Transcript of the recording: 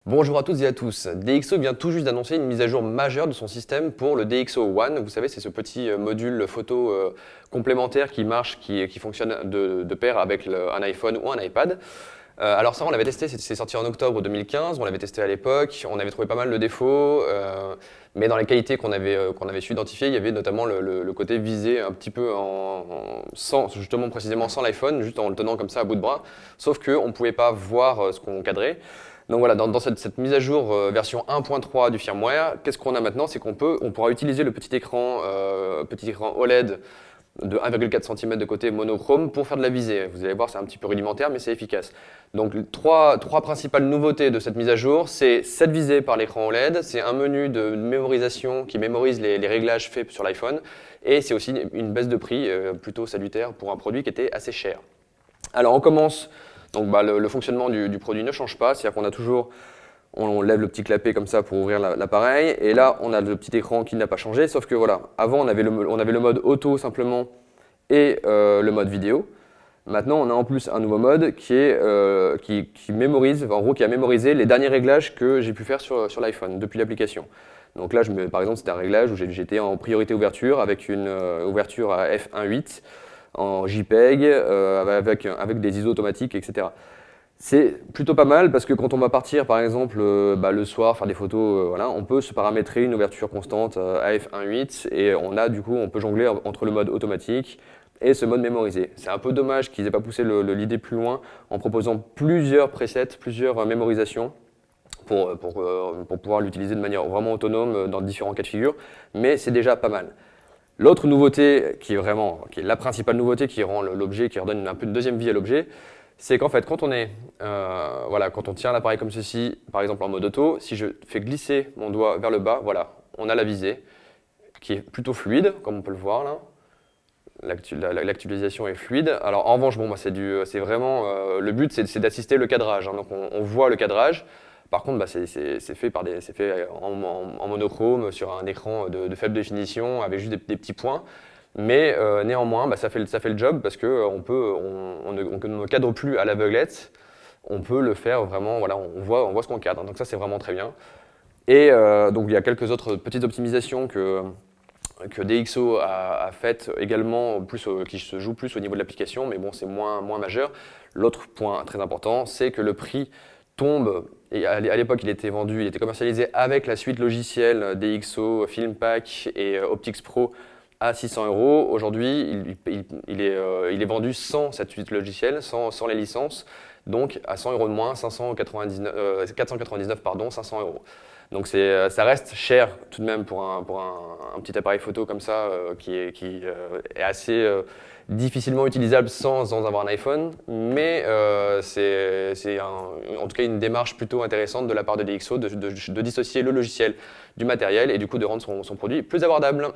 Bonjour à toutes et à tous. DxO vient tout juste d'annoncer une mise à jour majeure de son système pour le DxO One. Vous savez, c'est ce petit module photo complémentaire qui marche, qui fonctionne de pair avec un iPhone ou un iPad. Alors ça, on l'avait testé, c'est sorti en octobre 2015, on l'avait testé à l'époque, on avait trouvé pas mal de défauts, mais dans les qualités qu'on avait su identifier, il y avait notamment le côté visé un petit peu sans, justement précisément sans l'iPhone, juste en le tenant comme ça à bout de bras, sauf qu'on ne pouvait pas voir ce qu'on cadrait. Donc voilà, dans cette mise à jour version 1.3 du firmware, qu'est-ce qu'on a maintenant? C'est qu'on pourra utiliser le petit écran OLED de 1,4 cm de côté monochrome pour faire de la visée. Vous allez voir, c'est un petit peu rudimentaire, mais c'est efficace. Donc trois principales nouveautés de cette mise à jour, c'est cette visée par l'écran OLED, c'est un menu de mémorisation qui mémorise les réglages faits sur l'iPhone, et c'est aussi une baisse de prix plutôt salutaire pour un produit qui était assez cher. Alors on commence, donc le fonctionnement du produit ne change pas, c'est-à-dire qu'on a toujours, on lève le petit clapet comme ça pour ouvrir l'appareil, et là on a le petit écran qui n'a pas changé, sauf que voilà, avant on avait le mode auto simplement et le mode vidéo. Maintenant on a en plus un nouveau mode qui mémorise, en gros qui a mémorisé les derniers réglages que j'ai pu faire sur l'iPhone depuis l'application. Donc là, par exemple, c'était un réglage où j'étais en priorité ouverture avec une ouverture à f1.8 en JPEG avec des ISO automatiques, etc. C'est plutôt pas mal parce que quand on va partir, par exemple, le soir, faire des photos, voilà, on peut se paramétrer une ouverture constante à f1.8 et on peut jongler entre le mode automatique et ce mode mémorisé. C'est un peu dommage qu'ils n'aient pas poussé l'idée plus loin en proposant plusieurs presets, plusieurs mémorisations pour pouvoir l'utiliser de manière vraiment autonome dans différents cas de figure, mais c'est déjà pas mal. L'autre nouveauté, qui est la principale nouveauté qui rend l'objet, qui redonne un peu une deuxième vie à l'objet, c'est qu'en fait, quand on tient l'appareil comme ceci, par exemple en mode auto, si je fais glisser mon doigt vers le bas, voilà, on a la visée qui est plutôt fluide, comme on peut le voir là. L'actualisation est fluide. Alors en revanche, c'est vraiment le but, c'est d'assister le cadrage. Hein, donc on voit le cadrage. Par contre, c'est fait en monochrome sur un écran de faible définition avec juste des petits points. Mais néanmoins, ça fait le job parce qu'on ne cadre plus à l'aveuglette. On peut le faire vraiment, voilà, on voit ce qu'on cadre. Donc ça, c'est vraiment très bien. Et donc il y a quelques autres petites optimisations que DxO a faites également, qui se jouent plus au niveau de l'application, mais bon, c'est moins majeur. L'autre point très important, c'est que le prix tombe, et à l'époque il était commercialisé avec la suite logicielle DxO, Filmpack et Optics Pro à 600 €. Aujourd'hui, il est vendu sans cette suite logicielle, sans les licences, donc à 100 € de moins, 499, pardon, 500 €. Donc ça reste cher tout de même pour un petit appareil photo comme ça qui est assez difficilement utilisable sans avoir un iPhone, mais c'est en tout cas une démarche plutôt intéressante de la part de DxO de dissocier le logiciel du matériel et du coup de rendre son produit plus abordable.